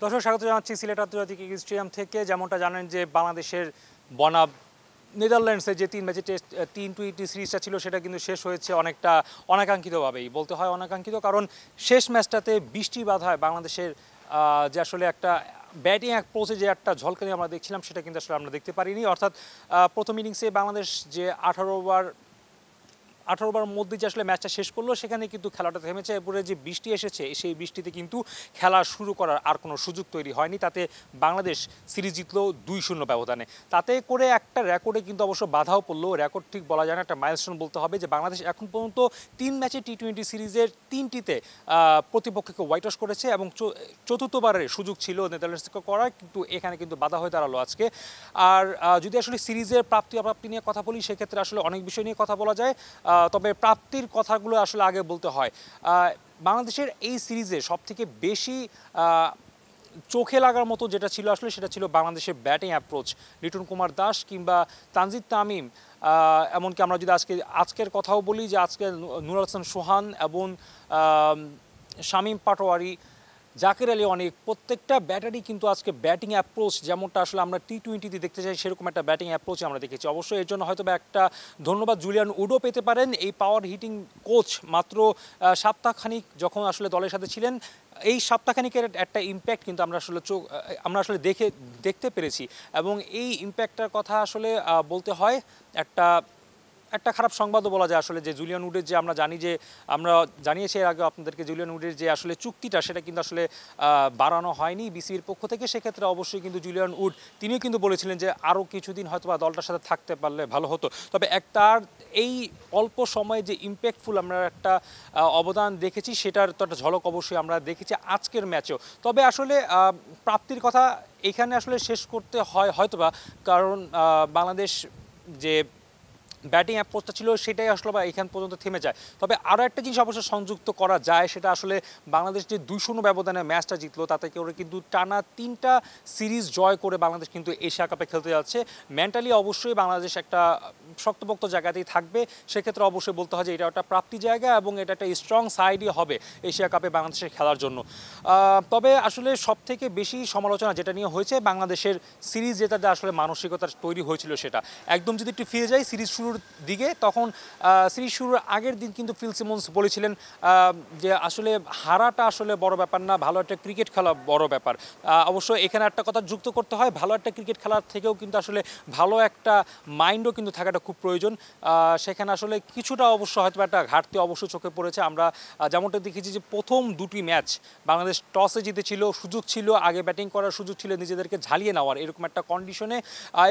দর্শক স্বাগত জানাচ্ছি সিলেট আন্তর্জাতিক স্টেডিয়াম থেকে। যেমনটা জানেন যে বাংলাদেশের বনাম নেদারল্যান্ডসের যে 3 ম্যাচের টেস্ট T20 সিরিজটা ছিল সেটা কিন্তু শেষ হয়েছে অনেকটা অনাকাঙ্ক্ষিতভাবেই বলতে হয়। অনাকাঙ্ক্ষিত কারণ শেষ ম্যাচটাতে বৃষ্টি বাধায় বাংলাদেশের যে আসলে একটা ব্যাটিং অ্যাপ্রোচে যে একটা ঝলকানি আমরা দেখছিলাম সেটা কিন্তু আসলে আমরা দেখতে পারিনি। অর্থাৎ প্রথম ইনিংসে বাংলাদেশ যে 18 ওভার মধ্যে যে আসলে ম্যাচটা শেষ করলো সেখানে কিন্তু খেলাটা থেমেছে। এরপরে যে বৃষ্টি এসেছে সেই বৃষ্টিতে কিন্তু খেলা শুরু করার আর কোনো সুযোগ তৈরি হয়নি। তাতে বাংলাদেশ সিরিজ জিতলো 2-0 ব্যবধানে। তাতে করে একটা রেকর্ডে কিন্তু অবশ্য বাধাও পড়লো। রেকর্ড ঠিক বলা যায় না, একটা মাইলস্টোন বলতে হবে যে বাংলাদেশ এখন পর্যন্ত 3 ম্যাচে T20 সিরিজের 3টিতে প্রতিপক্ষকে হোয়াইট ওয়াশ করেছে এবং চতুর্থবারের সুযোগ ছিল নেদারল্যান্ডসকে করার, কিন্তু এখানে কিন্তু বাধা হয়ে দাঁড়ালো আজকে। আর যদি আসলে সিরিজের প্রাপ্তি অপ্রাপ্তি নিয়ে কথা বলি সেক্ষেত্রে আসলে অনেক বিষয় নিয়ে কথা বলা যায়, তবে প্রাপ্তির কথাগুলো আসলে আগে বলতে হয়। বাংলাদেশের এই সিরিজে সবথেকে বেশি চোখে লাগার মতো যেটা ছিল আসলে সেটা ছিল বাংলাদেশের ব্যাটিং অ্যাপ্রোচ। লিটন কুমার দাস কিংবা তানজিদ তামিম, এমনকি আমরা যদি আজকের কথাও বলি যে আজকে নুর হাসান সোহান এবং শামীম পাটোয়ারি, জাকের আলী অনেক, প্রত্যেকটা ব্যাটারই কিন্তু আজকে ব্যাটিং অ্যাপ্রোচ যেমনটা আসলে আমরা T20তে দেখতে চাই সেরকম একটা ব্যাটিং অ্যাপ্রোচ আমরা দেখেছি। অবশ্যই এর জন্য হয়তো একটা ধন্যবাদ জুলিয়ান উডও পেতে পারেন। এই পাওয়ার হিটিং কোচ মাত্র সপ্তাহখানিক যখন আসলে দলের সাথে ছিলেন, এই সপ্তাহখানিকের একটা ইম্প্যাক্ট কিন্তু আমরা আসলে দেখতে পেরেছি এবং এই ইম্প্যাক্টটার কথা আসলে বলতে হয় একটা খারাপ সংবাদও বলা যায় আসলে, যে জুলিয়ান উডের যে আমরা জানিয়েছি এর আগে আপনাদেরকে, জুলিয়ান উডের যে আসলে চুক্তিটা সেটা কিন্তু আসলে বাড়ানো হয়নি বিসিবির পক্ষ থেকে। সেক্ষেত্রে অবশ্যই কিন্তু জুলিয়ান উড তিনিও কিন্তু বলেছিলেন যে আরও কিছুদিন হয়তো বা দলটার সাথে থাকতে পারলে ভালো হতো। তবে তার এই অল্প সময়ে যে ইম্প্যাক্টফুল আমরা একটা অবদান দেখেছি সেটার তো একটা ঝলক অবশ্যই আমরা দেখেছি আজকের ম্যাচেও। তবে আসলে প্রাপ্তির কথা এখানে আসলে শেষ করতে হয় হয়তোবা, কারণ বাংলাদেশ যে ব্যাটিং অ্যাপ্রোচটা ছিল সেটাই আসলে বা এখান পর্যন্ত থেমে যায়। তবে আরও একটা জিনিস অবশ্য সংযুক্ত করা যায়, সেটা আসলে বাংলাদেশ যে 2-0 ব্যবধানে ম্যাচটা জিতলো তাতে করে কিন্তু টানা 3টা সিরিজ জয় করে বাংলাদেশ কিন্তু এশিয়া কাপে খেলতে যাচ্ছে। মেন্টালি অবশ্যই বাংলাদেশ একটা শক্তপোক্ত জায়গাতেই থাকবে। সেক্ষেত্রে অবশ্যই বলতে হয় যে এটা একটা প্রাপ্তি জায়গা এবং এটা একটা স্ট্রং সাইডই হবে এশিয়া কাপে বাংলাদেশের খেলার জন্য। তবে আসলে সবথেকে বেশি সমালোচনা যেটা নিয়ে হয়েছে বাংলাদেশের সিরিজ জেতার আসলে মানসিকতা তৈরি হয়েছিল, সেটা একদম যদি একটু ফিরে যায় সিরিজ শুরুর দিকে, তখন সিরিজ শুরুর আগের দিন কিন্তু ফিল সিমন্স বলেছিলেন যে আসলে হারাটা আসলে বড় ব্যাপার না, ভালো একটা ক্রিকেট খেলা বড় ব্যাপার। অবশ্য এখানে একটা কথা যুক্ত করতে হয়, ভালো একটা ক্রিকেট খেলার থেকেও কিন্তু আসলে ভালো একটা মাইন্ডও কিন্তু থাকাটা খুব প্রয়োজন। সেখানে আসলে কিছুটা অবশ্য হয়তো একটা ঘাটতি অবশ্যই চোখে পড়েছে। আমরা যেমনটা দেখেছি যে প্রথম দুটি ম্যাচ বাংলাদেশ টসে জিতেছিল, সুযোগ ছিল আগে ব্যাটিং করার, সুযোগ ছিল নিজেদেরকে ঝালিয়ে নেওয়ার, এরকম একটা কন্ডিশনে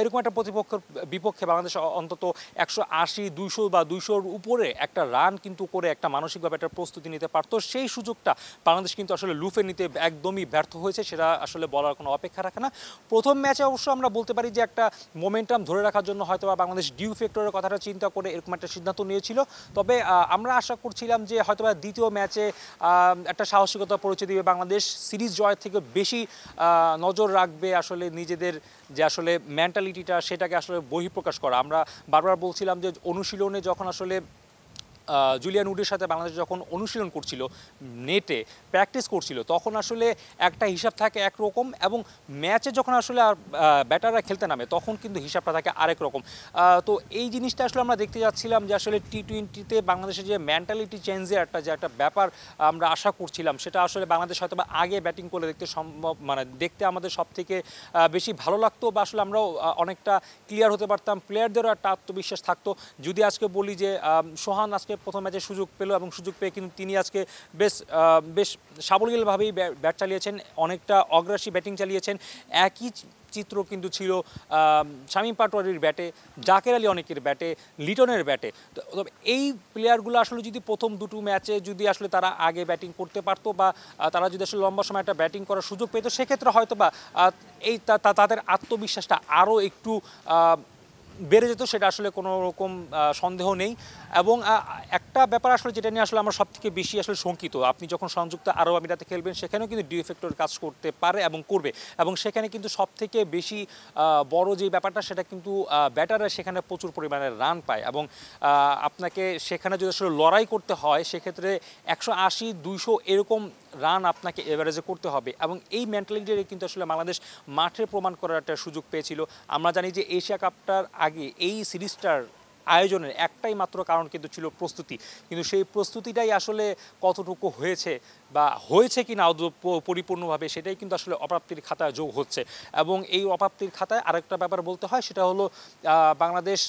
এরকম একটা প্রতিপক্ষের বিপক্ষে বাংলাদেশ অন্তত 180, 200 বা 200-র উপরে একটা রান কিন্তু করে একটা মানসিকভাবে একটা প্রস্তুতি নিতে পারতো। সেই সুযোগটা বাংলাদেশ কিন্তু আসলে লুফে নিতে একদমই ব্যর্থ হয়েছে, সেটা আসলে বলার কোনো অপেক্ষা রাখে না। প্রথম ম্যাচে অবশ্য আমরা বলতে পারি যে একটা মোমেন্টাম ধরে রাখার জন্য হয়তো বাংলাদেশ ডিউ ফ্যাক্টরের কথাটা চিন্তা করে এরকম একটা সিদ্ধান্ত নিয়েছিল। তবে আমরা আশা করছিলাম যে হয়তো দ্বিতীয় ম্যাচে একটা সাহসিকতা পরিচয় দিবে বাংলাদেশ, সিরিজ জয় থেকে বেশি নজর রাখবে আসলে নিজেদের যে আসলে মেন্টালিটিটা সেটাকে আসলে বহিঃপ্রকাশ করা। আমরা বারবার বলছিলাম যে অনুশীলনে যখন আসলে জুলিয়ান উডের সাথে বাংলাদেশ যখন অনুশীলন করছিল, নেটে প্র্যাকটিস করছিল, তখন আসলে একটা হিসাব থাকে একরকম এবং ম্যাচে যখন আসলে ব্যাটাররা খেলতে নামে তখন কিন্তু হিসাবটা থাকে আরেক রকম। তো এই জিনিসটা আসলে আমরা দেখতে যাচ্ছিলাম যে আসলে T20তে বাংলাদেশের যে মেন্টালিটি চেঞ্জের একটা ব্যাপার আমরা আশা করছিলাম, সেটা আসলে বাংলাদেশ হয়তো বা আগে ব্যাটিং করে দেখতে সম্ভব, মানে দেখতে আমাদের সব থেকে বেশি ভালো লাগতো বা আসলে আমরাও অনেকটা ক্লিয়ার হতে পারতাম, প্লেয়ারদেরও একটা আত্মবিশ্বাস থাকতো। যদি আজকে বলি যে সোহান আজকে প্রথম ম্যাচে সুযোগ পেল এবং সুযোগ পেয়ে কিন্তু তিনি আজকে বেশ সাবলীলভাবেই ব্যাট চালিয়েছেন, অনেকটা অগ্রাসী ব্যাটিং চালিয়েছেন। একই চিত্র কিন্তু ছিল শামীম পাটোয়ারির ব্যাটে, জাকের আলী অনেকের ব্যাটে, লিটনের ব্যাটে। তবে এই প্লেয়ারগুলো আসলে যদি প্রথম দুটো ম্যাচে যদি আসলে তারা আগে ব্যাটিং করতে পারতো বা তারা যদি আসলে লম্বা সময় একটা ব্যাটিং করার সুযোগ পেত, সেক্ষেত্রে হয়তো বা এই তাদের আত্মবিশ্বাসটা আরও একটু বেড়ে যেত সেটা আসলে কোনো রকম সন্দেহ নেই। এবং একটা ব্যাপার আসলে যেটা নিয়ে আসলে আমরা সবথেকে বেশি আসলে শঙ্কিত, আপনি যখন সংযুক্ত আরব আমিরাতে খেলবেন সেখানেও কিন্তু ডি ফ্যাক্টর কাজ করতে পারে এবং করবে, এবং সেখানে কিন্তু সবথেকে বেশি বড় যে ব্যাপারটা সেটা কিন্তু ব্যাটাররা সেখানে প্রচুর পরিমাণে রান পায়, এবং আপনাকে সেখানে যদি আসলে লড়াই করতে হয় সেক্ষেত্রে 180-200 এরকম রান আপনাকে এভারেজে করতে হবে, এবং এই মেন্টালিটি কিন্তু আসলে বাংলাদেশ মাঠে প্রমাণ করার একটা সুযোগ পেয়েছিল। আমরা জানি যে এশিয়া কাপটার আগে এই সিরিজটার আয়োজনের একটাই মাত্র কারণ কিন্তু ছিল প্রস্তুতি, কিন্তু সেই প্রস্তুতিটাই আসলে কতটুকু হয়েছে বা হয়েছে কি না পরিপূর্ণভাবে সেটাই কিন্তু আসলে অপ্রাপ্তির খাতায় যোগ হচ্ছে। এবং এই অপ্রাপ্তির খাতায় আরেকটা ব্যাপার বলতে হয়, সেটা হলো বাংলাদেশ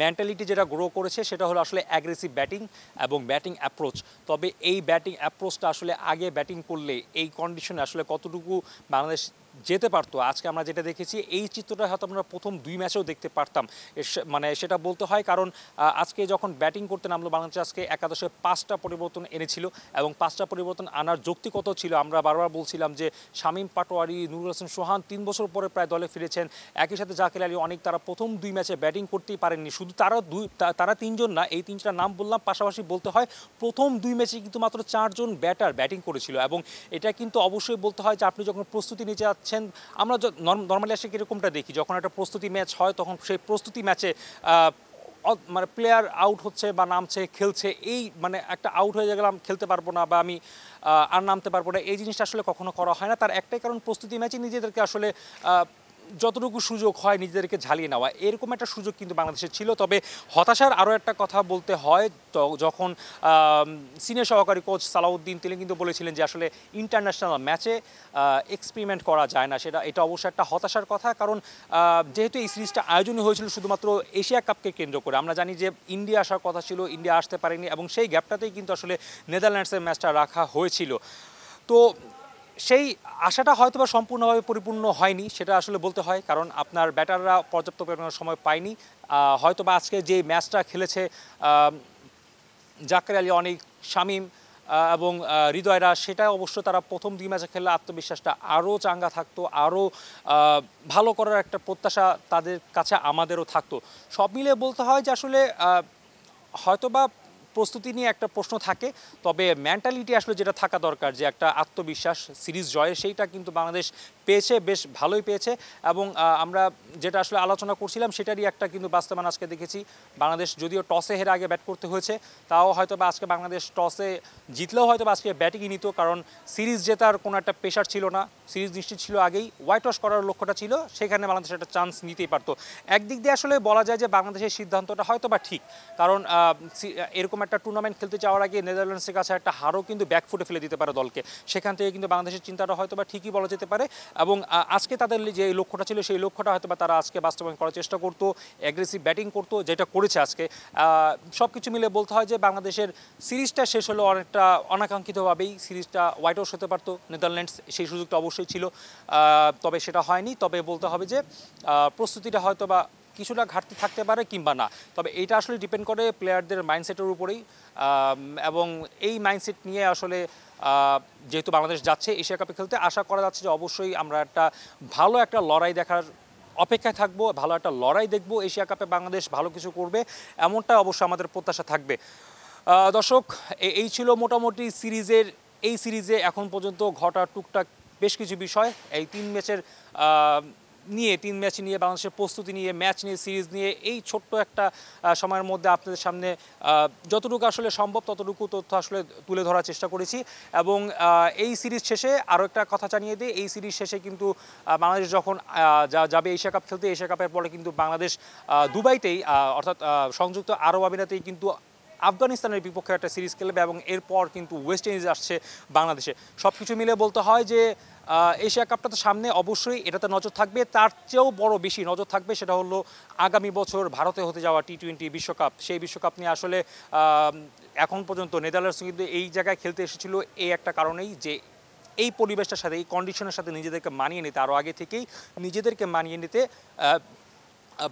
মেন্টালিটি যেটা গ্রো করেছে সেটা হলো আসলে অ্যাগ্রেসিভ ব্যাটিং এবং ব্যাটিং অ্যাপ্রোচ। তবে এই ব্যাটিং অ্যাপ্রোচটা আসলে আগে ব্যাটিং করলে এই কন্ডিশনে আসলে কতটুকু বাংলাদেশ যেতে পারতো, আজকে আমরা যেটা দেখেছি এই চিত্রটা হয়তো আমরা প্রথম 2 ম্যাচেও দেখতে পারতাম। মানে সেটা বলতে হয় কারণ আজকে যখন ব্যাটিং করতে নামলো বাংলাদেশ আজকে একাদশে 5টা পরিবর্তন এনেছিল, এবং 5টা পরিবর্তন আনার যৌক্তিকত ছিল। আমরা বারবার বলছিলাম যে শামীম পাটোয়ারি, নুরুল হোসেন সোহান 3 বছর পরে প্রায় দলে ফিরেছেন, একই সাথে জাকের আলী অনেক, তারা প্রথম 2 ম্যাচে ব্যাটিং করতেই পারেননি। শুধু তারা 3জন না, এই 3টা নাম বললাম, পাশাপাশি বলতে হয় প্রথম 2 ম্যাচে কিন্তু মাত্র 4জন ব্যাটার ব্যাটিং করেছিল, এবং এটা কিন্তু অবশ্যই বলতে হয় যে আপনি যখন প্রস্তুতি নিতে যাচ্ছেন, আমরা নর্মালি আসলে এরকমটা দেখি যখন একটা প্রস্তুতি ম্যাচ হয় তখন সেই প্রস্তুতি ম্যাচে মানে প্লেয়ার আউট হচ্ছে বা নামছে খেলছে, এই মানে একটা আউট হয়ে গেলাম খেলতে পারবো না বা আমি আর নামতে পারবো না, এই জিনিসটা আসলে কখনো করা হয় না। তার একটাই কারণ প্রস্তুতি ম্যাচে নিজেদেরকে আসলে যতটুকু সুযোগ হয় নিজেদেরকে ঝালিয়ে নেওয়া, এরকম একটা সুযোগ কিন্তু বাংলাদেশের ছিল। তবে হতাশার আরও একটা কথা বলতে হয়, তো যখন সিনিয়র সহকারী কোচ সালাউদ্দিন তিনি কিন্তু বলেছিলেন যে আসলে ইন্টারন্যাশনাল ম্যাচে এক্সপেরিমেন্ট করা যায় না, এটা অবশ্যই একটা হতাশার কথা। কারণ যেহেতু এই সিরিজটা আয়োজনই হয়েছিল শুধুমাত্র এশিয়া কাপকে কেন্দ্র করে, আমরা জানি যে ইন্ডিয়া আসার কথা ছিল, ইন্ডিয়া আসতে পারেনি, এবং সেই গ্যাপটাতেই কিন্তু আসলে নেদারল্যান্ডসের ম্যাচটা রাখা হয়েছিল। তো সেই আশাটা হয়তো বা সম্পূর্ণভাবে পরিপূর্ণ হয়নি, সেটা আসলে বলতে হয়, কারণ আপনার ব্যাটাররা পর্যাপ্ত পরিমাণ সময় পায়নি। হয়তো বা আজকে যে ম্যাচটা খেলেছে জাকের আলী, অনেক, শামীম এবং হৃদয়রা, সেটা অবশ্য তারা প্রথম 2 ম্যাচে খেললে আত্মবিশ্বাসটা আরও চাঙ্গা থাকতো, আরও ভালো করার একটা প্রত্যাশা তাদের কাছে আমাদেরও থাকতো। সব মিলিয়ে বলতে হয় যে আসলে হয়তোবা প্রস্তুতি নিয়ে একটা প্রশ্ন থাকে, তবে মেন্টালিটি আসলে যেটা থাকা দরকার, যে একটা আত্মবিশ্বাস সিরিজ জয়ে, সেইটা কিন্তু বাংলাদেশ পেয়েছে, বেশ ভালোই পেয়েছে। এবং আমরা যেটা আসলে আলোচনা করছিলাম সেটারই একটা কিন্তু বাস্তবায়ন আজকে দেখেছি। বাংলাদেশ যদিও টসে হেরে আগে ব্যাট করতে হয়েছে, তাও হয়তো বা আজকে বাংলাদেশ টসে জিতলেও হয়তো বা আজকে ব্যাটিংই নিত, কারণ সিরিজ জেতার কোনো একটা প্রেশার ছিল না, সিরিজ নিশ্চিত ছিল আগেই, হোয়াইট ওয়াশ করার লক্ষ্যটা ছিল, সেখানে বাংলাদেশ একটা চান্স নিতেই পারতো। একদিক দিয়ে আসলে বলা যায় যে বাংলাদেশের সিদ্ধান্তটা হয়তো বা ঠিক, কারণ এরকম একটা টুর্নামেন্ট খেলতে যাওয়ার আগে নেদারল্যান্ডসের কাছে একটা হারও কিন্তু ব্যাকফুটে ফেলে দিতে পারে দলকে, সেখান থেকে কিন্তু বাংলাদেশের চিন্তাটা হয়তো বা ঠিকই বলা যেতে পারে। এবং আজকে তাদের যে লক্ষ্যটা ছিল সেই লক্ষ্যটা হয়তো বা তারা আজকে বাস্তবায়ন করার চেষ্টা করতো, অ্যাগ্রেসিভ ব্যাটিং করতো, যেটা করেছে আজকে। সব কিছু মিলে বলতে হয় যে বাংলাদেশের সিরিজটা শেষ হলো অনেকটা অনাকাঙ্ক্ষিতভাবেই, সিরিজটা হোয়াইট ওয়াশ হতে পারতো নেদারল্যান্ডস, সেই সুযোগটা অবশ্যই ছিল, তবে সেটা হয়নি। তবে বলতে হবে যে প্রস্তুতিটা হয়তো বা কিছুটা ঘাটতি থাকতে পারে কিংবা না, তবে এটা আসলে ডিপেন্ড করে প্লেয়ারদের মাইন্ডসেটের উপরেই। এবং এই মাইন্ডসেট নিয়ে আসলে যেহেতু বাংলাদেশ যাচ্ছে এশিয়া কাপে খেলতে, আশা করা যাচ্ছে যে অবশ্যই আমরা একটা ভালো একটা লড়াই দেখার অপেক্ষায় থাকবো, ভালো একটা লড়াই দেখবো, এশিয়া কাপে বাংলাদেশ ভালো কিছু করবে, এমনটা অবশ্যই আমাদের প্রত্যাশা থাকবে। দর্শক, এই ছিল মোটামুটি এই সিরিজে এখন পর্যন্ত ঘটা টুকটাক বেশ কিছু বিষয়, এই 3 ম্যাচ নিয়ে বাংলাদেশের প্রস্তুতি নিয়ে, ম্যাচ নিয়ে, সিরিজ নিয়ে, এই ছোট্ট একটা সময়ের মধ্যে আপনাদের সামনে যতটুকু আসলে সম্ভব ততটুকু তথ্য আসলে তুলে ধরার চেষ্টা করেছি। এবং এই সিরিজ শেষে আরও একটা কথা জানিয়ে দিই, এই সিরিজ শেষে কিন্তু বাংলাদেশ যখন যাবে এশিয়া কাপ খেলতে, এশিয়া কাপের পরে কিন্তু বাংলাদেশ দুবাইতেই অর্থাৎ সংযুক্ত আরব আমিরাতেই কিন্তু আফগানিস্তানের বিপক্ষে একটা সিরিজ খেলবে, এবং এরপর কিন্তু ওয়েস্ট ইন্ডিজ আসছে বাংলাদেশে। সব কিছু মিলে বলতে হয় যে এশিয়া কাপটা তো সামনে, অবশ্যই এটাতে নজর থাকবে, তার চেয়েও বড় বেশি নজর থাকবে সেটা হলো আগামী বছর ভারতে হতে যাওয়া টি-20 বিশ্বকাপ। সেই বিশ্বকাপ নিয়ে আসলে এখন পর্যন্ত নেদারল্যান্ডস কিন্তু এই জায়গায় খেলতে এসেছিল এই একটা কারণেই, যে এই পরিবেশটার সাথে, এই কন্ডিশনের সাথে নিজেদেরকে মানিয়ে নিতে, আরও আগে থেকেই নিজেদেরকে মানিয়ে নিতে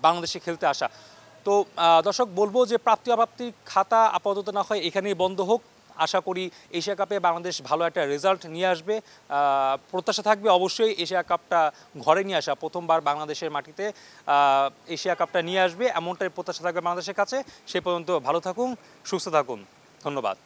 বাংলাদেশে খেলতে আসা। তো দর্শক, বলবো যে প্রাপ্তি অপ্রাপ্তির খাতা আপাতত না হয় এখানেই বন্ধ হোক, আশা করি এশিয়া কাপে বাংলাদেশ ভালো একটা রেজাল্ট নিয়ে আসবে। প্রত্যাশা থাকবে অবশ্যই এশিয়া কাপটা ঘরে নিয়ে আসা, প্রথমবার বাংলাদেশের মাটিতে এশিয়া কাপটা নিয়ে আসবে এমনটাই প্রত্যাশা থাকবে বাংলাদেশের কাছে। সে পর্যন্ত ভালো থাকুন, সুস্থ থাকুন, ধন্যবাদ।